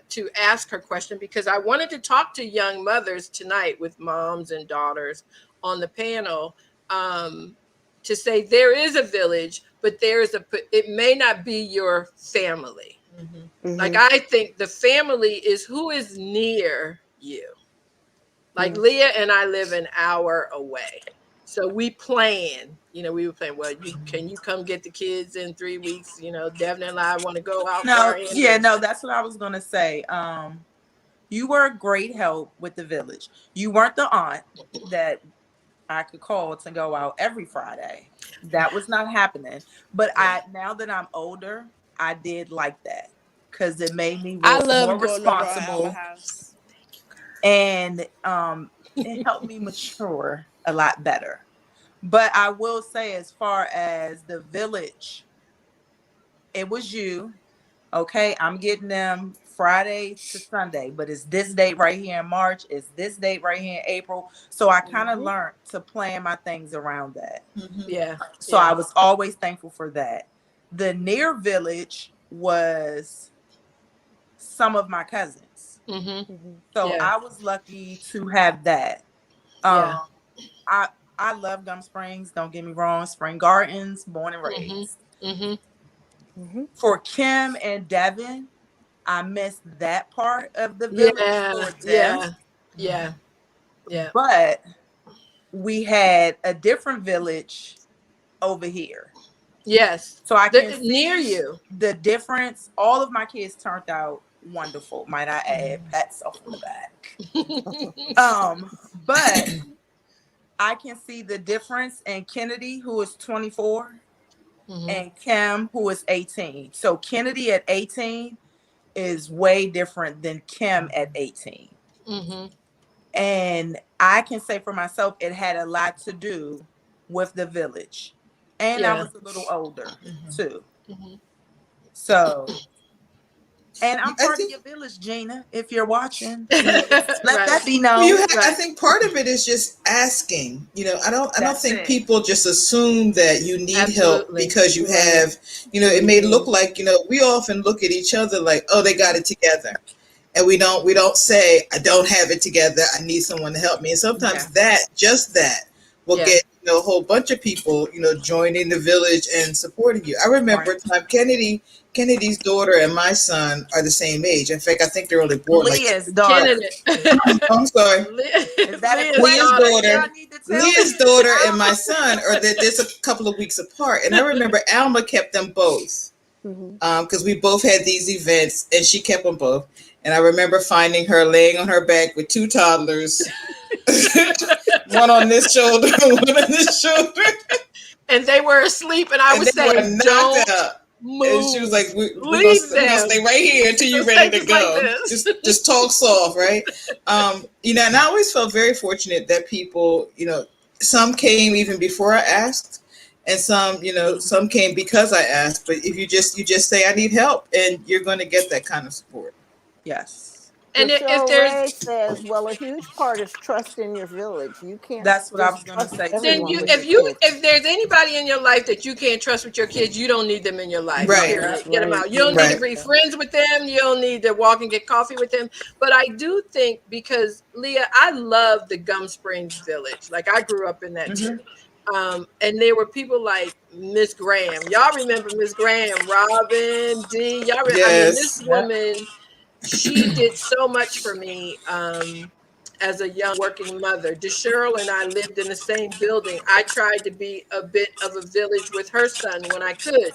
to ask her question because I wanted to talk to young mothers tonight with moms and daughters on the panel, to say there is a village, but it may not be your family. Like, I think the family is who is near you. Like Leah and I live an hour away. So we plan, we were planning, well, can you come get the kids in 3 weeks? Devin and I want to go out No, far. yeah, no, that's what I was gonna say. You were a great help with the village. You weren't the aunt that I could call to go out every Friday. That was not happening. But now that I'm older, I did like that because it made me I more love going over to responsible, Alma house. and it helped me mature a lot better. But I will say, as far as the village, it was you. Okay, I'm getting them Friday to Sunday, but it's this date right here in March. It's this date right here in April. So I kind of learned to plan my things around that. Yeah. So I was always thankful for that. The near village was some of my cousins. So I was lucky to have that. Yeah. I love Gum Springs. Don't get me wrong. Spring Gardens, born and raised. For Kim and Devin, I missed that part of the village for them. Yeah. But we had a different village over here. Yes. So I can see near you the difference. All of my kids turned out wonderful. Might I add, pats off in the back. But I can see the difference in Kennedy, who is 24, and Kim, who is 18. So Kennedy at 18 is way different than Kim at 18. And I can say for myself, it had a lot to do with the village. And I was a little older too. So, and I'm part of your village, Gina, if you're watching. Let that be known. I think part of it is just asking. I don't think people just assume that you need help because you have, it may look like, we often look at each other like, oh, they got it together. And we don't say, I don't have it together. I need someone to help me. And sometimes that will get a whole bunch of people, joining the village and supporting you. I remember a time Kennedy's daughter and my son are the same age. In fact, I think they're only born Leah's daughter. I'm sorry. Is that Leah's daughter and my son are there's a couple of weeks apart. And I remember Alma kept them both. Because we both had these events and she kept them both. And I remember finding her laying on her back with 2 toddlers, one on this shoulder, one on this shoulder. and they were asleep, and I And was they were saying, knocked "Don't out. And she was move, like, we're gonna leave stay them." right here until So you're say ready to just like go. this. Just talk soft, right? And I always felt very fortunate that people, some came even before I asked, and some, some came because I asked. But if you just say I need help, and you're going to get that kind of support. Yes. And if Cheryl there's Ray says, well, a huge part is trust in your village. You can't That's what I was just gonna trust say too. then everyone you with your if you kids. if there's anybody in your life that you can't trust with your kids, you don't need them in your life. Right. Yeah. Period. Get them out. You don't need to Right. be friends with them. You don't need to walk and get coffee with them. But I do think, because Leah, I love the Gum Springs village. Like, I grew up in that too. And there were people like Miss Graham. Y'all remember Miss Graham, Robin, D. I mean, this Yes. Yep. woman, she did so much for me. As a young working mother, DeSheryl and I lived in the same building. I tried to be a bit of a village with her son when I could,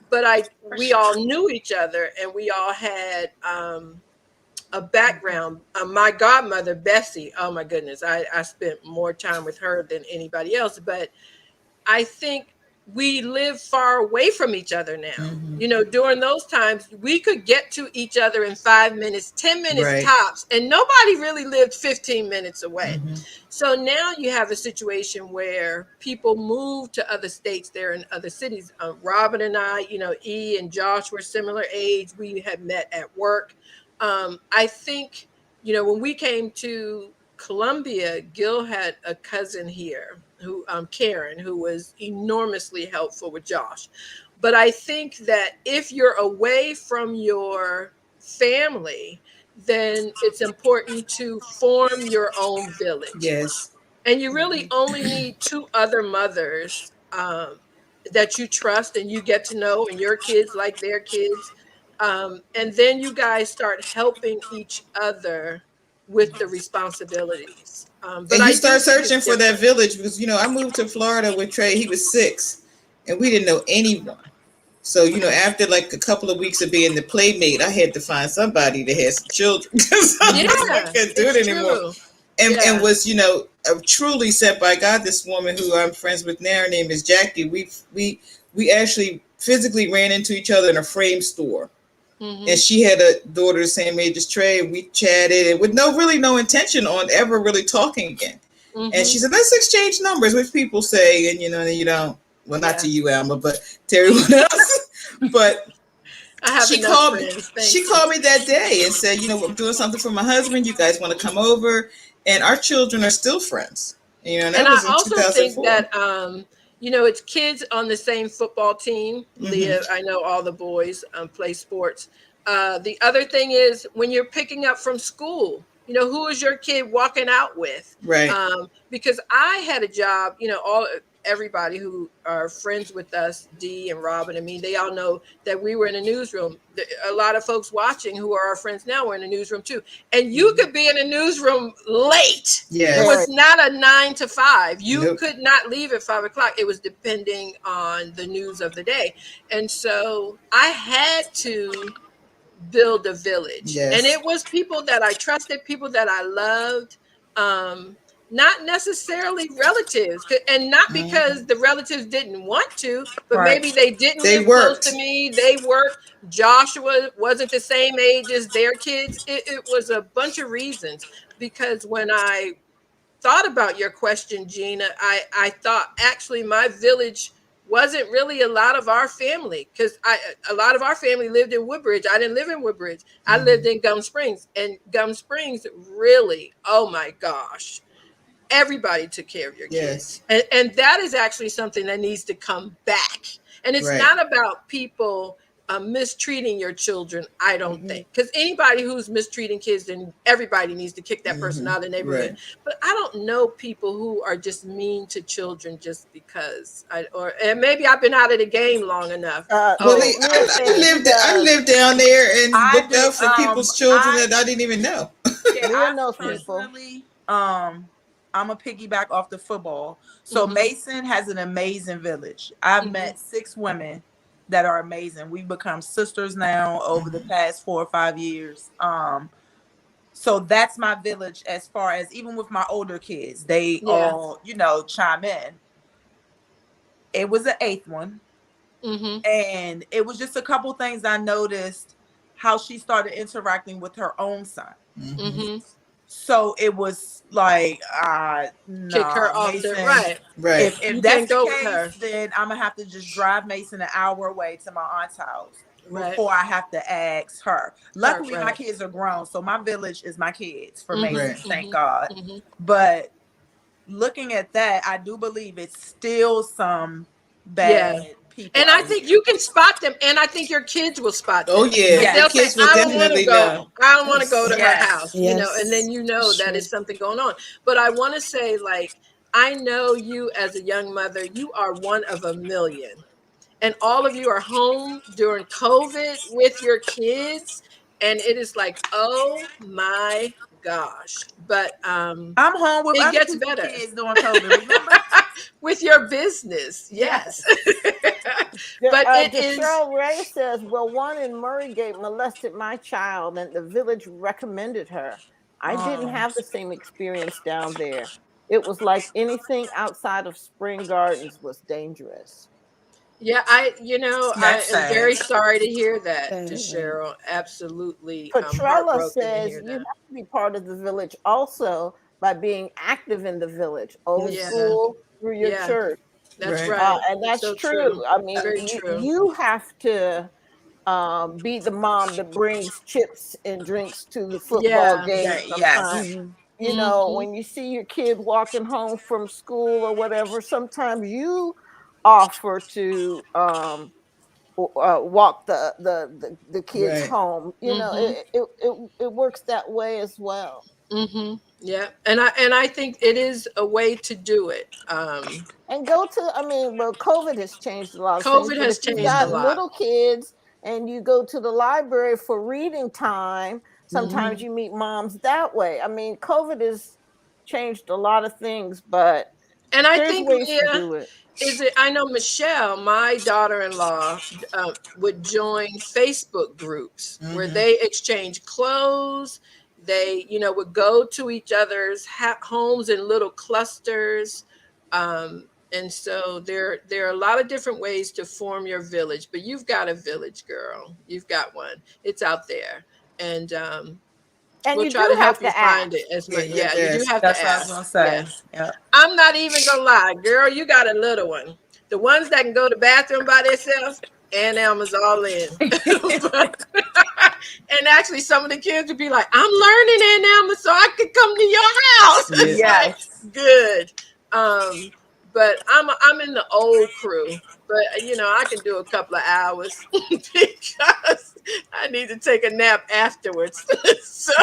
but we all knew each other, and we all had a background. My godmother Bessie, oh my goodness, I spent more time with her than anybody else. But I think we live far away from each other now. Mm-hmm. During those times, we could get to each other in 5 minutes, 10 minutes Right. tops, and nobody really lived 15 minutes away. Mm-hmm. So now you have a situation where people move to other states, they're in other cities. Robin and I, E and Josh were similar age. We had met at work. I think, when we came to Columbia, Gill had a cousin here who, Karen, who was enormously helpful with Josh. But I think that if you're away from your family, then it's important to form your own village. Yes. And you really only need two other mothers, that you trust and you get to know, and your kids like their kids. And then you guys start helping each other with the responsibilities. But And you I do start think it's searching for that different. village because I moved to Florida with Trey. He was 6, and we didn't know anyone. So after like a couple of weeks of being the playmate, I had to find somebody that had some children because I Yeah, couldn't do it it's anymore. true. And Yeah. was truly sent by God. This woman who I'm friends with now, her name is Jackie. We actually physically ran into each other in a frame store, and Hmm. she had a daughter the same age as Trey. And we chatted, and with no intention on ever really talking again. And Hmm. she said, "Let's exchange numbers," which people say, and you don't. Well, not to Yeah. you, Alma, but to everyone else. But I have she enough called me. friends. She Thank you. called me that day and said, "I'm doing something for my husband. You guys want to come over?" And our children are still friends. And And that I was in also think 2004. that, it's kids on the same football team. Mm-hmm. Leah, I know all the boys play sports. The other thing is, when you're picking up from school, who is your kid walking out with? Right. Because I had a job, everybody who are friends with us, Dee and Robin and me, they all know that we were in a newsroom. A lot of folks watching who are our friends now were in a newsroom too. And you could be in a newsroom late. It Yes. was not a 9 to 5. You Nope. could not leave at 5 o'clock. It was depending on the news of the day. And so I had to build a village. And Yes. it was people that I trusted, people that I loved, um, not necessarily relatives. And not Mm-hmm. because the relatives didn't want to, but Right. maybe they didn't They live close to worked. me. They worked. Joshua wasn't the same age as their kids. It was a bunch of reasons. Because when I thought about your question, Gina, I thought actually my village wasn't really a lot of our family, because a lot of our family lived in Woodbridge. I didn't live in Woodbridge. I lived Mm-hmm. in Gum Springs, and Gum Springs really, oh my gosh, everybody took care of your Yes. kids, and that is actually something that needs to come back. And it's Right. not about people mistreating your children, I don't Mm-hmm. think, because anybody who's mistreating kids, then everybody needs to kick that person Mm-hmm. out of the neighborhood. Right. But I don't know people who are just mean to children just because and maybe I've been out of the game long enough. Well, Oh, Leah says she I does. lived down there and I looked do. out for people's children that I didn't even know. Yeah, Leah I knows people. personally, I'm a piggyback off the football. So mhm, Mason has an amazing village. I've mhm, met 6 women that are amazing. We've become sisters now over the Mm-hmm. past 4 or 5 years. So that's my village. As far as even with my older kids, they yeah, all, chime in. It was the eighth one. Mm-hmm. And it was just a couple things I noticed how she started interacting with her own son. Mm-hmm. So it was like, Kick nah, her off the Mason. right. Right. If You that's can't the go with case, her. then I'm gonna have to just drive Mason an hour away to my aunt's house Right. before I have to ask her. Her, Luckily, my right. kids are grown, so my village is my kids for Mm-hmm. Mason. Right. Thank Mm-hmm. God. Mm-hmm. But looking at that, I do believe it's still some Yeah. bad people And I out think here. you can spot them, and I think your kids will spot Oh them yeah, because the they'll Yes. say, kids will "I don't want to definitely go. know. I don't want to go Yes. to her Yes. house," you know, and then you know that Sure. is something going on. But I want to say, like, I know you as a young mother, you are one of a million, and all of you are home during COVID with your kids, and it is like, oh my gosh! But I'm home with it other gets people's better kids doing COVID, remember? with your business, yes. Yes. But it is. Cheryl Ray says, well, one in Murraygate molested my child and the village recommended her. I didn't Oh, have the same experience down there. It was like anything outside of Spring Gardens was dangerous. Yeah, I that's am sad. very sorry to hear that, to Sad. Cheryl. Absolutely Petrella heartbroken to says hear you that. have to be part of the village also by being active in the village, old Yeah, Yes. school through your yeah, church. that's Right. right. And that's So true. true. I mean, Very you, true. you have to be the mom that brings chips and drinks to the football Yeah. game Yes. sometimes. Hmm. You know, Mm-hmm. when you see your kid walking home from school or whatever, sometimes you offer to walk the kids Right. home. You know, Mm-hmm. it works that way as well. Mm-hmm. Yeah. And I think it is a way to do it. And go to, I mean, well, COVID has changed a lot of things, COVID but has if you've changed a got Mm-hmm. lot. little kids and you go to the library for reading time, Mm-hmm. sometimes you meet moms that way. I mean, COVID has changed a lot of things, but And I there's think, ways to Leah, do it. I know Michelle, my daughter-in-law, would join Facebook groups where Mm-hmm. they exchange clothes. They, would go to each other's homes in little clusters. And so there are a lot of different ways to form your village, but you've got a village, girl. You've got one. It's out there. And And we'll you try do to have help you to find it ask. as Yeah, much. you have Yeah, to you do ask. have to That's what I was ask. gonna Yeah. say. Yep. I'm not even gonna lie, girl. You got a little one. The ones that can go to the bathroom by themselves, and Elma's all in. And actually, some of the kids would be like, "I'm learning Aunt Elma, so I could come to your house." Yeah. It's like Yes. good. Um, but I'm in the old crew. But I can do a couple of hours because I need to take a nap afterwards. So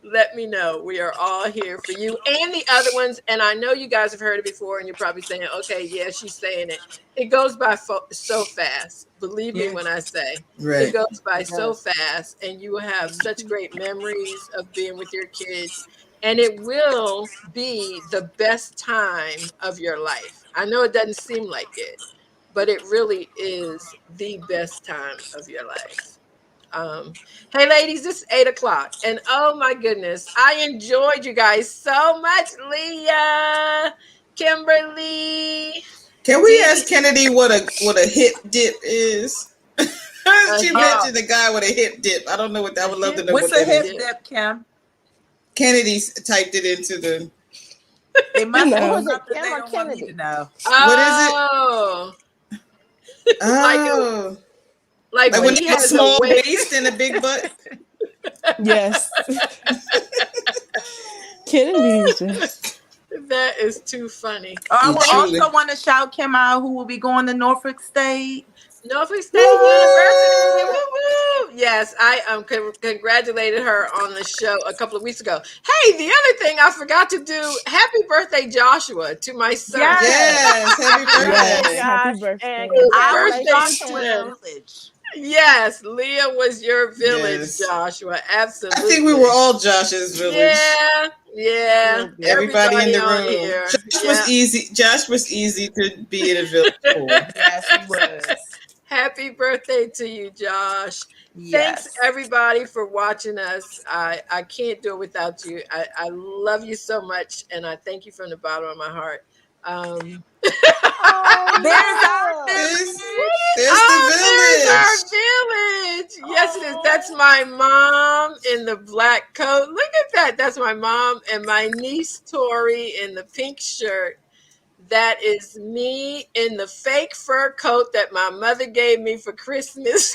let me know. We are all here for you and the other ones. And I know you guys have heard it before, and you're probably saying, okay, yeah, she's saying it. It goes by so fast. Believe me Yeah. when I say it Right. goes by It so does. fast, and you will have such great memories of being with your kids. And it will be the best time of your life. I know it doesn't seem like it, but it really is the best time of your life. Hey, ladies, this is 8 o'clock, and oh my goodness, I enjoyed you guys so much. Leah, Kimberly, Can we ask Dee, Kennedy what a hip dip is? a She hip, Oh, mentioned a guy with a hip dip. I don't know what that. I a would love to hip know what's what a that hip is. dip. dip, Kim? Kennedy typed it into the. It I must What be know. was it, something Kim they or don't want me to Kennedy? know. What is it? Oh, like Oh, like like when when you he have a has a small waist. waist and a big butt. Yes. Kennedy is just. That is too funny. I Yeah, will truly. also want to shout Kim out, who will be going to Norfolk State. Norfolk State University. Woo What? woo. Yes, I congratulated her on the show a couple of weeks ago. Hey, the other thing I forgot to do, happy birthday, Joshua, to my son. Yes. Yes, happy Happy birthday, Yes. birthday. Happy Josh, and birthday. I was Birthday congratulations, Joshua's twin. Kim. village. Yes, Leah was your village, Yes, Joshua. I think we were Absolutely. all Josh's village. Yeah, yeah. Will be. Everybody in Everybody the on room. here. Josh was Yeah. easy. Josh was easy to be in a village for. Yes, he was. Happy birthday to you, Josh. Thanks Yes. everybody for watching us. I can't do it without you. I love you so much, and I thank you from the bottom of my heart. Oh, There's our look. There's Oh, there's the our village. village. Yes, it is. That's my mom in the black coat. Look at that. That's my mom and my niece Tori in the pink shirt. That is me in the fake fur coat that my mother gave me for Christmas.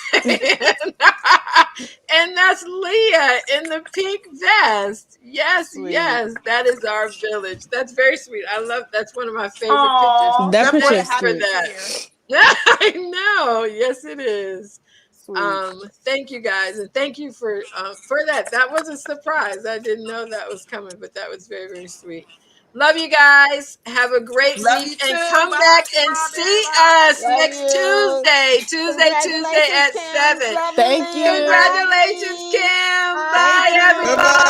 And that's Leah in the pink vest. Yes, Sweet. yes, that is our village. That's very sweet. I love that's one of my favorite pictures. Oh, That that boy picture is happy For sweet. that. here. I know. Yes, it is. Sweet. Thank you guys, and thank you for that. That was a surprise. I didn't know that was coming, but that was very, very sweet. Love you guys. Have a great Love you week, and too. come Bye, back Auntie and Robin. see Bye, us Love next you. Tuesday Congratulations, at Kim. 7. Love you, Thank Lily. you. Congratulations, Bye. Kim. Bye. Thank Bye, you. everybody.